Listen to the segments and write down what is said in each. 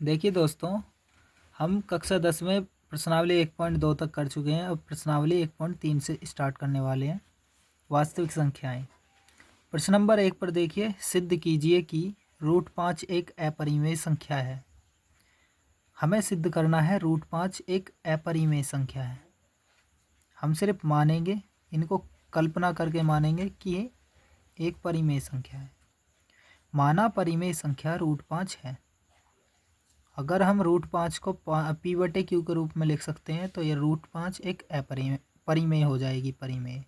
देखिए दोस्तों, हम कक्षा 10 में प्रश्नावली 1.2 तक कर चुके हैं। अब प्रश्नावली 1.3 से स्टार्ट करने वाले हैं। वास्तविक संख्याएं। प्रश्न नंबर 1 पर देखिए, सिद्ध कीजिए कि √5 एक अपरिमेय संख्या है। हमें सिद्ध करना है √5 एक अपरिमेय संख्या है। हम सिर्फ मानेंगे, इनको कल्पना करके मानेंगे कि ये एक परिमेय संख्या है। माना परिमेय संख्या √5 है। अगर हम √5 को P/Q के रूप में लिख सकते हैं तो ये √5 एक परिमेय हो जाएगी, परिमेय।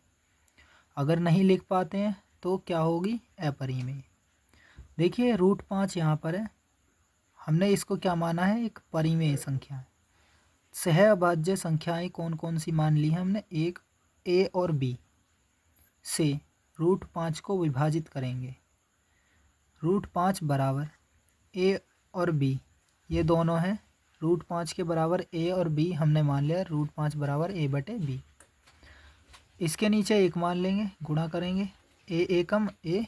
अगर नहीं लिख पाते हैं तो क्या होगी? अपरिमेय। देखिए √5 यहाँ पर है, हमने इसको क्या माना है? एक परिमेय संख्या। सह अभाज्य संख्याएं कौन कौन सी मान ली है हमने? एक A और B से √5 को विभाजित करेंगे। √5 बराबर A और B, ये दोनों हैं। √5 के बराबर A और B हमने मान लिया। √5 बराबर A/B। इसके नीचे एक मान लेंगे, गुणा करेंगे। A एकम A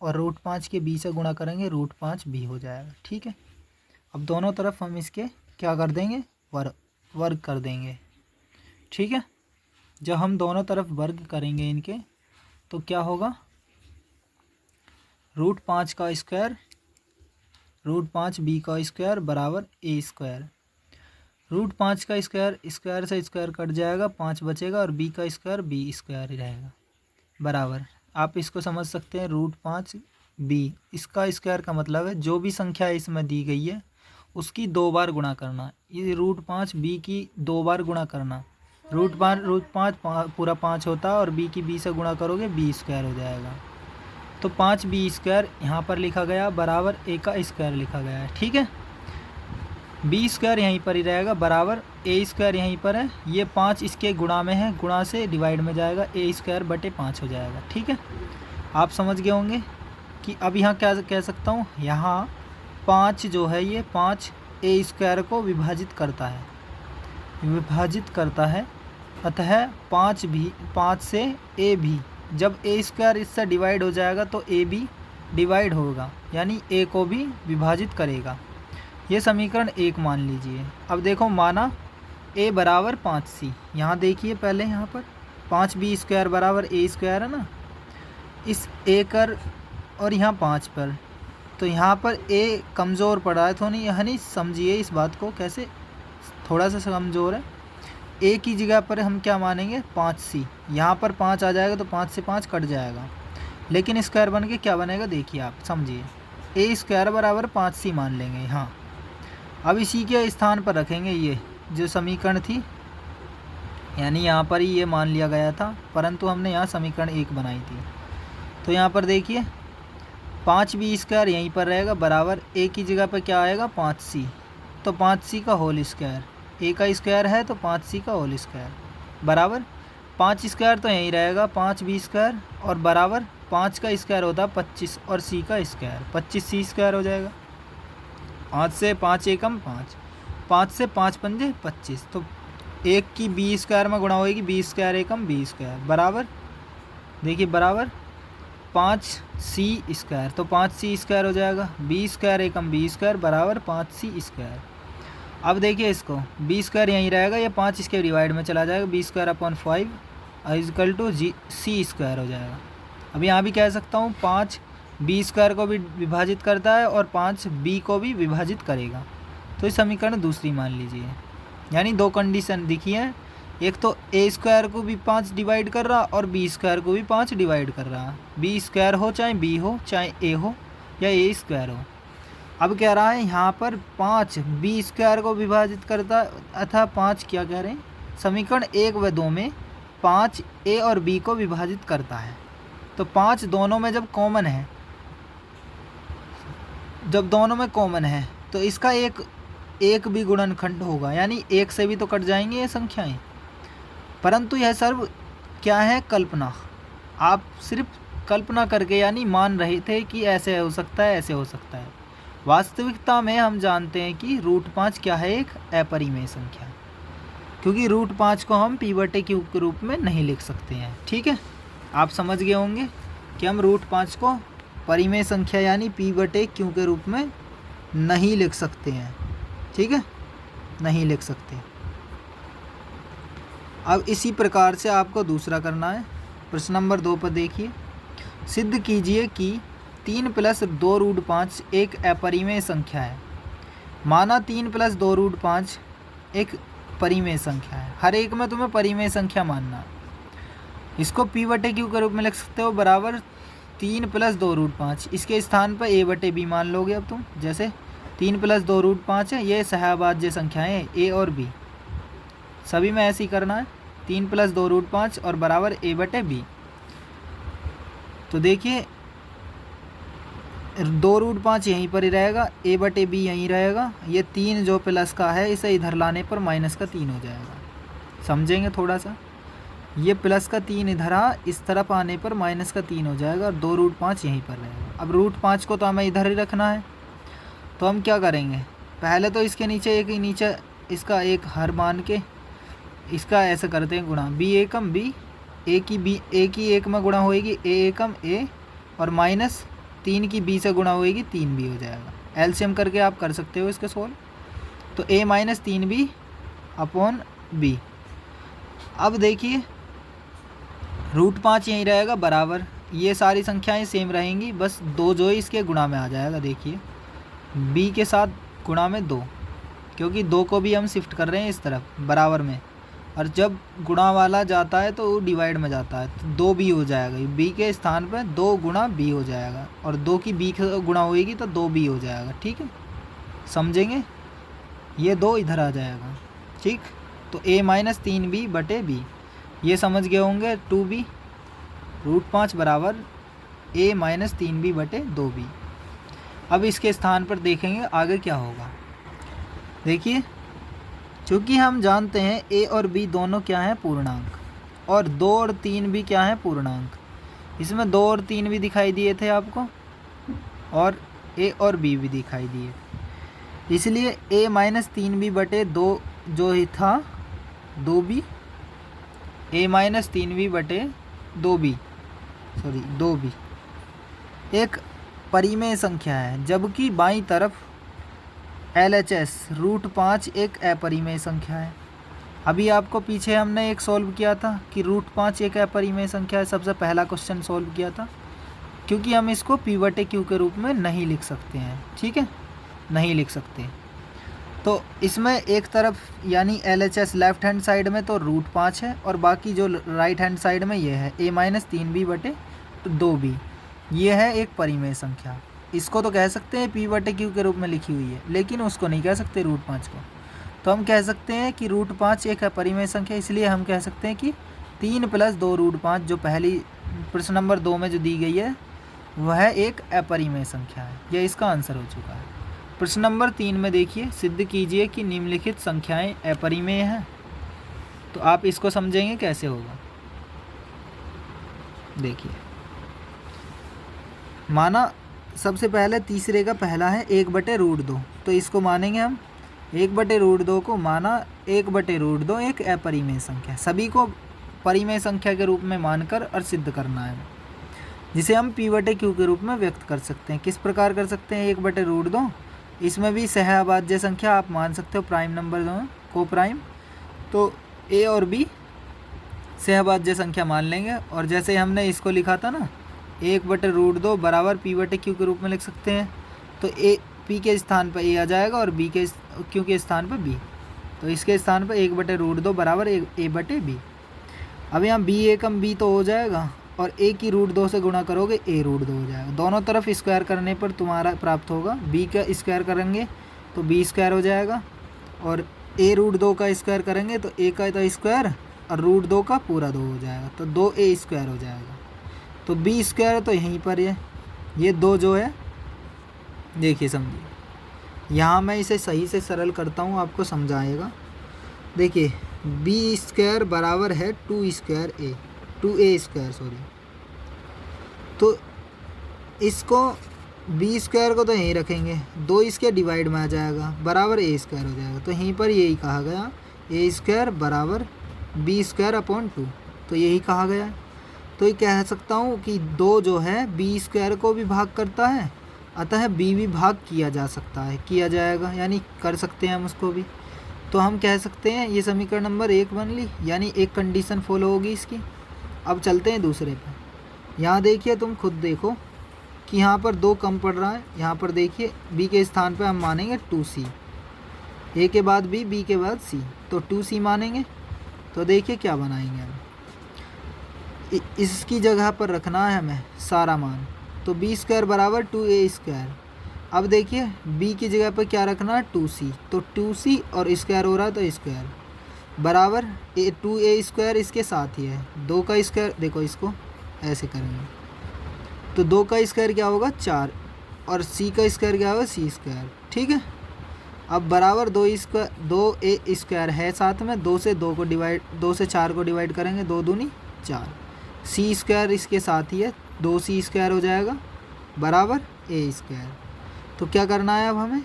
और √5 के B से गुणा करेंगे, √5B हो जाएगा। ठीक है। अब दोनों तरफ हम इसके क्या कर देंगे? वर्ग कर देंगे। ठीक है। जब हम दोनों तरफ वर्ग करेंगे इनके तो क्या होगा? √5 का स्क्वायर √5B का स्क्वायर बराबर A²। √5 का स्क्वायर स्क्वायर से स्क्वायर कट जाएगा, 5 बचेगा और B का स्क्वायर B² ही रहेगा। बराबर, आप इसको समझ सकते हैं √5B, इसका स्क्वायर का मतलब है जो भी संख्या इसमें दी गई है उसकी 2 बार गुणा करना। ये √5B की 2 बार गुणा करना। √5 पूरा 5 होता है और B की B से गुणा करोगे B² हो जाएगा। तो 5B² यहाँ पर लिखा गया बराबर A का स्क्वायर लिखा गया है। ठीक है। B² यहीं पर ही रहेगा बराबर A² यहीं पर है। ये 5 इसके गुणा में है, गुणा से डिवाइड में जाएगा, A²/5 हो जाएगा। ठीक है। आप समझ गए होंगे कि अब यहाँ क्या कह सकता हूँ? यहाँ 5 जो है ये 5 A² को विभाजित करता है, अतः 5 से A भी, जब A² इससे डिवाइड हो जाएगा तो A भी डिवाइड होगा, यानी A को भी विभाजित करेगा। ये समीकरण 1 मान लीजिए। अब देखो, माना A बराबर 5C। यहाँ देखिए पहले, यहाँ पर 5B² बराबर A² है ना, इस A कर और यहाँ 5 पर, तो यहाँ पर A कमज़ोर पड़ा है, तो नहीं, यानी समझिए इस बात को कैसे, थोड़ा सा कमज़ोर है। A की जगह पर हम क्या मानेंगे? 5C। यहाँ पर 5 आ जाएगा तो 5 से 5 कट जाएगा, लेकिन स्क्वायर बन के क्या बनेगा? देखिए आप समझिए, A² बराबर 5C मान लेंगे यहाँ। अब इसी के स्थान पर रखेंगे ये जो समीकरण थी, यानी यहाँ पर ही ये मान लिया गया था, परंतु हमने यहाँ समीकरण 1 बनाई थी। तो यहाँ पर देखिए 5B² यहीं पर रहेगा बराबर A की जगह पर क्या आएगा? 5C। तो 5C का होल स्क्वायर, A का स्क्वायर है तो 5C का होल स्क्वायर बराबर 5² तो यहीं रहेगा 5B² और बराबर 5 का स्क्वायर होता है 25 और C का स्क्वायर 25C² हो जाएगा। 5 से 5 एकम 5, 5 से 5 पंजे 25, तो 1 की B² में गुणा होगी, B² एकम B² बराबर, देखिए बराबर 5C², तो 5C² हो जाएगा। B² एकम B² बराबर 5C²। अब देखिए इसको, B² यहीं रहेगा, ये 5 इसके डिवाइड में चला जाएगा, B²/5 इक्वल टू C² हो जाएगा। अब यहाँ भी कह सकता हूँ 5 B² को भी विभाजित करता है और 5 B को भी विभाजित करेगा। तो इस समीकरण दूसरी मान लीजिए, यानी 2 कंडीशन दिखी है, एक तो A² को भी 5 डिवाइड कर रहा और B² को भी 5 डिवाइड कर रहा। B² हो चाहे B हो, चाहे A हो या A² हो। अब कह रहा है यहाँ पर 5 B² को विभाजित करता, अतः 5 क्या कह रहे हैं? समीकरण 1 व 2 में 5 A और B को विभाजित करता है। तो 5 दोनों में जब कॉमन है, तो इसका एक भी गुणनखंड होगा, यानी 1 से भी तो कट जाएंगे ये संख्याएं। परंतु यह सर्व क्या है? कल्पना। आप सिर्फ कल्पना करके यानी मान रहे थे कि ऐसे हो सकता है, ऐसे हो सकता है। वास्तविकता में हम जानते हैं कि √5 क्या है? एक अपरिमेय संख्या, क्योंकि √5 को हम P/Q के रूप में नहीं लिख सकते हैं। ठीक है। आप समझ गए होंगे कि हम √5 को परिमेय संख्या यानी P/Q के रूप में नहीं लिख सकते हैं। ठीक है, नहीं लिख सकते। अब इसी प्रकार से आपको दूसरा करना है। प्रश्न नंबर 2 पर देखिए, सिद्ध कीजिए कि 3 + 2√5 एक अपरिमेय संख्या है। माना 3 + 2√5 एक परिमेय संख्या है। हर एक में तुम्हें परिमेय संख्या मानना। इसको p/q के रूप में लिख सकते हो, बराबर 3 + 2√5। इसके स्थान पर a/b मान लोगे। अब तुम जैसे 3 + 2√5 है, ये सहभाज्य संख्याएं a और b, सभी में ऐसे ही करना है। 3 + 2√5 और बराबर a/b। तो देखिए 2√5 यहीं पर ही रहेगा, a/b यहीं रहेगा। ये 3 जो प्लस का है, इसे इधर लाने पर माइनस का 3 हो जाएगा। समझेंगे थोड़ा सा, ये प्लस का 3 इधर आ, इस तरफ आने पर माइनस का 3 हो जाएगा और 2√5 यहीं पर रहेगा। अब √5 को तो हमें इधर ही रखना है, तो हम क्या करेंगे, पहले तो इसके नीचे एक ही नीचे इसका एक हर मान के इसका ऐसे करते हैं गुणा, b एकम b, a की एक में गुणा होएगी a एकम a, और माइनस 3 की b से गुणा होएगी 3b हो जाएगा। एलसीएम करके आप कर सकते हो इसके सोल्व। तो a - 3b/b। अब देखिए √5 यहीं रहेगा, बराबर ये सारी संख्याएं सेम रहेंगी, बस 2 जो है इसके गुणा में आ जाएगा। देखिए b के साथ गुणा में 2, क्योंकि 2 को भी हम शिफ्ट कर रहे हैं इस तरफ बराबर में, और जब गुणा वाला जाता है तो वो डिवाइड में जाता है, तो 2b हो जाएगा। b के स्थान पर 2 गुणा b हो जाएगा, और 2 की b से गुणा होएगी तो 2b हो जाएगा। ठीक है, समझेंगे, ये 2 इधर आ जाएगा। ठीक, तो a - 3b/b, ये समझ गए होंगे। 2b √5 बराबर a - 3b/2b। अब इसके स्थान पर देखेंगे आगे क्या होगा। देखिए चूँकि हम जानते हैं a और b दोनों क्या हैं, पूर्णांक, और 2 और 3 भी क्या हैं, पूर्णांक। इसमें 2 और 3 भी दिखाई दिए थे आपको, और a और b भी दिखाई दिए, इसलिए a - 3b/2 जो ही था 2b, a - 3b/2b, sorry 2b एक परिमेय संख्या है, जबकि बाईं तरफ LHS √5 एक अपरिमेय संख्या है। अभी आपको पीछे हमने एक सॉल्व किया था कि √5 एक अपरिमेय संख्या है, सबसे पहला क्वेश्चन सॉल्व किया था, क्योंकि हम इसको p/q के रूप में नहीं लिख सकते हैं। ठीक है, नहीं लिख सकते। तो इसमें एक तरफ यानी LHS लेफ्ट हैंड साइड में तो √5 है, और बाकी जो राइट हैंड साइड में ये है a - 3b/2b, ये है एक परिमेय संख्या। इसको तो कह सकते हैं p/q के रूप में लिखी हुई है, लेकिन उसको नहीं कह सकते √5 को। तो हम कह सकते हैं कि √5 एक अपरिमेय संख्या, इसलिए हम कह सकते हैं कि 3 + 2√5 जो पहली प्रश्न नंबर 2 में जो दी गई है वह एक अपरिमेय संख्या है। यह इसका आंसर हो चुका है। प्रश्न नंबर 3 में देखिए, सिद्ध कीजिए कि निम्नलिखित संख्याएं अपरिमेय हैं। तो आप इसको समझेंगे कैसे होगा। देखिए माना सबसे पहले तीसरे का पहला है 1/√2, तो इसको मानेंगे हम 1/√2 को माना 1/√2 एक अपरिमेय संख्या, सभी को परिमेय संख्या के रूप में मानकर और सिद्ध करना है, जिसे हम p/q के रूप में व्यक्त कर सकते हैं। किस प्रकार कर सकते हैं 1/√2, इसमें भी सहअभाज्य संख्या आप मान सकते हो, प्राइम नंबर दो को प्राइम, तो a और b सहअभाज्य संख्या मान लेंगे। और जैसे हमने इसको लिखा था ना 1/√2 बराबर p/q के रूप में लिख सकते हैं, तो p के स्थान पर a आ जाएगा और b के q के स्थान पर b, तो इसके स्थान पर 1/√2 बराबर a/b। अब यहाँ b एकम b तो हो जाएगा, और a की √2 से गुणा करोगे a√2 हो जाएगा। दोनों तरफ स्क्वायर करने पर तुम्हारा प्राप्त होगा, b का स्क्वायर करेंगे तो b² हो जाएगा, और a√2 का स्क्वायर करेंगे तो a का तो स्क्वायर और √2 का पूरा 2 हो जाएगा, तो 2a² हो जाएगा। तो b² तो यहीं पर है, ये 2 जो है, देखिए समझिए, यहाँ मैं इसे सही से सरल करता हूँ, आपको समझाएगा। देखिए b² बराबर है 2a², सॉरी, तो इसको b² को तो यहीं रखेंगे, 2 इसके डिवाइड में आ जाएगा, बराबर a² हो जाएगा। तो यहीं पर यही कहा गया a² बराबर b²/2, तो यही कहा गया। तो ये कह सकता हूँ कि 2 जो है b² को भी भाग करता है अतः बी भी भाग किया जा सकता है, किया जाएगा, यानी कर सकते हैं हम उसको भी। तो हम कह सकते हैं ये समीकरण नंबर 1 बन ली, यानी एक कंडीशन फॉलो होगी इसकी। अब चलते हैं दूसरे पर। यहाँ देखिए, तुम खुद देखो कि यहाँ पर 2 कम पड़ रहा है। यहाँ पर देखिए बी के स्थान पर हम मानेंगे 2c, ए के बाद बी के बाद सी, तो 2c मानेंगे। तो देखिए क्या बनाएंगे हम, इसकी जगह पर रखना है हमें सारा मान, तो b² बराबर 2a²। अब देखिए b की जगह पर क्या रखना है 2c, तो 2c और स्क्वायर हो रहा है तो स्क्वायर बराबर 2a² इसके साथ ही है 2 का स्क्वायर। देखो इसको ऐसे करेंगे तो 2 का स्क्वायर क्या होगा 4 और c का स्क्वायर क्या होगा c², ठीक है। अब बराबर 2a² है साथ में, 2 से 4 को डिवाइड करेंगे, 2 दूनी 4, c² इसके साथ ही है 2c² हो जाएगा बराबर a²। तो क्या करना है अब हमें,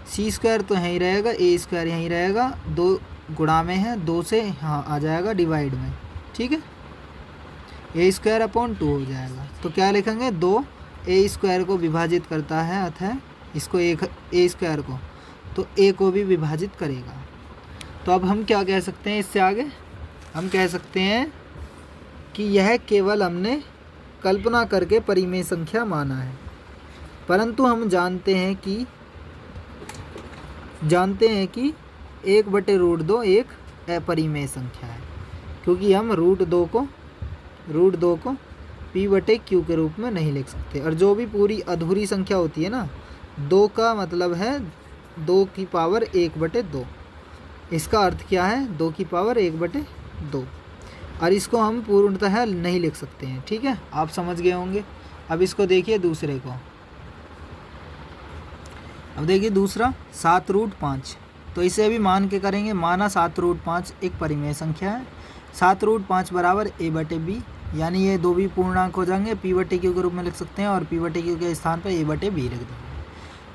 c² तो यहीं रहेगा, a² यहीं रहेगा, 2 गुणा में है, 2 से यहाँ आ जाएगा डिवाइड में, ठीक है, a²/2 हो जाएगा। तो क्या लिखेंगे, 2 a² को विभाजित करता है, अतः इसको एक a² को, तो a को भी विभाजित करेगा। तो अब हम क्या कह सकते हैं इससे आगे, हम कह सकते हैं कि यह केवल हमने कल्पना करके परिमेय संख्या माना है, परंतु हम जानते हैं कि 1/√2 एक अपरिमेय संख्या है, क्योंकि हम √2 को p/q के रूप में नहीं लिख सकते। और जो भी पूरी अधूरी संख्या होती है ना, 2 का मतलब है 2 की पावर 1/2, इसका अर्थ क्या है 2 की पावर 1/2, और इसको हम पूर्णतः नहीं लिख सकते हैं, ठीक है, आप समझ गए होंगे। अब इसको देखिए दूसरे को, अब देखिए दूसरा 7√5, तो इसे भी मान के करेंगे। माना 7√5 एक परिमेय संख्या है, 7√5 बराबर a/b, यानी ये 2 भी पूर्णांक हो जाएंगे, p/q के रूप में लिख सकते हैं, और p/q के स्थान पर a/b लिख देंगे।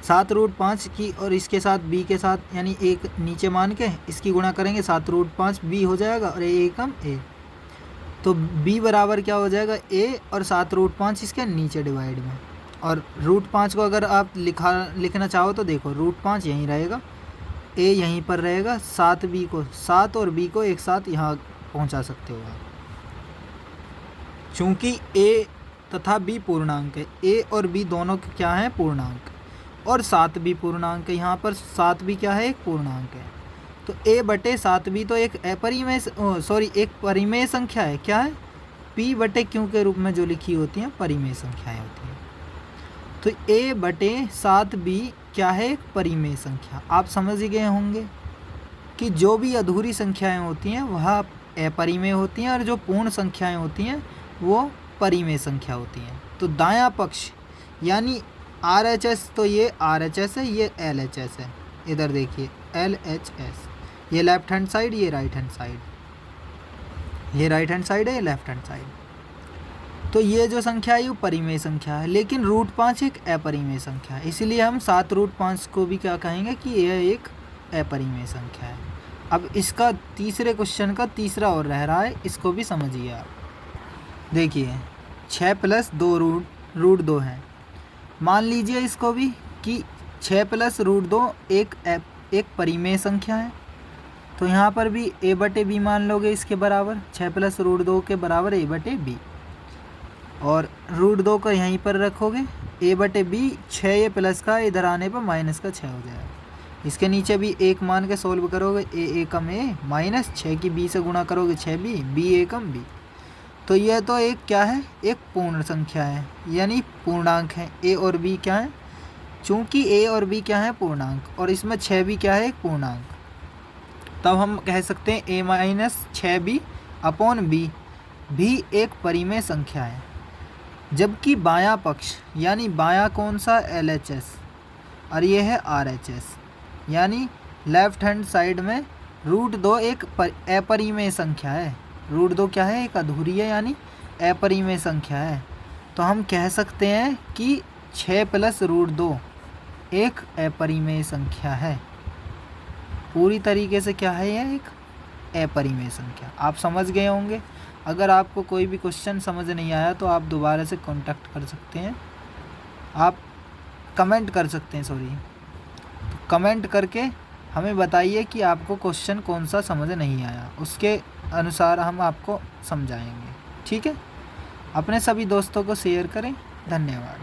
7√5 की और इसके साथ b के साथ, यानी एक नीचे मान के इसकी गुणा करेंगे, 7√5b हो जाएगा और a, तो b बराबर क्या हो जाएगा a, और 7√5 इसके नीचे डिवाइड में, और √5 को अगर आप लिखना चाहो तो देखो √5 यहीं रहेगा, a यहीं पर रहेगा, 7 और b को एक साथ यहाँ पहुँचा सकते हो आप, चूँकि a तथा b पूर्णांक है, a और b दोनों क्या हैं पूर्णांक, और 7 भी पूर्णांक है, यहाँ पर 7 भी क्या है एक पूर्णांक है। तो a/7b तो एक एक परिमेय संख्या है, क्या है p/q के रूप में जो लिखी होती हैं परिमेय संख्याएं होती हैं। तो a/7b क्या है एक परिमेय संख्या। आप समझ गए होंगे कि जो भी अधूरी संख्याएं होती हैं वह अपरिमेय होती हैं, और जो पूर्ण संख्याएं होती हैं वो परिमेय संख्या होती हैं। तो दायां पक्ष यानी RHS, तो ये RHS है, ये LHS है, इधर देखिए LHS, ये लेफ्ट हैंड साइड, ये राइट हैंड साइड, ये राइट हैंड साइड है, ये लेफ्ट हैंड साइड। तो ये जो संख्या है वो परिमेय संख्या है, लेकिन √5 एक अपरिमेय संख्या है, इसीलिए हम 7√5 को भी क्या कहेंगे कि यह एक अपरिमेय संख्या है। अब इसका तीसरे क्वेश्चन का तीसरा और रह रहा है, इसको भी समझिए आप। देखिए 6 + 2 √2 है, मान लीजिए इसको भी कि 6 + √2 एक परिमेय संख्या है, तो यहाँ पर भी a/b मान लोगे इसके बराबर, 6 + √2 के बराबर a/b, और √2 को यहीं पर रखोगे, a/b 6 प्लस का इधर आने पर माइनस का 6 हो जाएगा। इसके नीचे भी 1 मान के सोल्व करोगे, a कम a माइनस 6 की b से गुणा करोगे 6b, b a come b। तो यह तो एक क्या है एक पूर्ण संख्या है, यानी पूर्णांक है। a और b क्या है, चूँकि a और b क्या है पूर्णांक, और इसमें 6 भी क्या है एक पूर्णांक, तब हम कह सकते हैं a - 6b/b भी एक परिमेय संख्या है। जबकि बायां पक्ष यानी बायां कौन सा LHS, और ये है RHS, यानी लेफ्ट हैंड साइड में √2 एक अपरिमेय संख्या है। √2 क्या है एक अधूरी है, यानी अपरिमेय संख्या है। तो हम कह सकते हैं कि 6 + √2 एक अपरिमेय संख्या है। पूरी तरीके से क्या है यह एक अपरिमेय संख्या। आप समझ गए होंगे। अगर आपको कोई भी क्वेश्चन समझ नहीं आया तो आप दोबारा से कांटेक्ट कर सकते हैं। आप कमेंट कर सकते हैं, सॉरी। तो कमेंट करके हमें बताइए कि आपको क्वेश्चन कौन सा समझ नहीं आया, उसके अनुसार हम आपको समझाएंगे। ठीक है, अपने सभी दोस्तों को शेयर करें। धन्यवाद।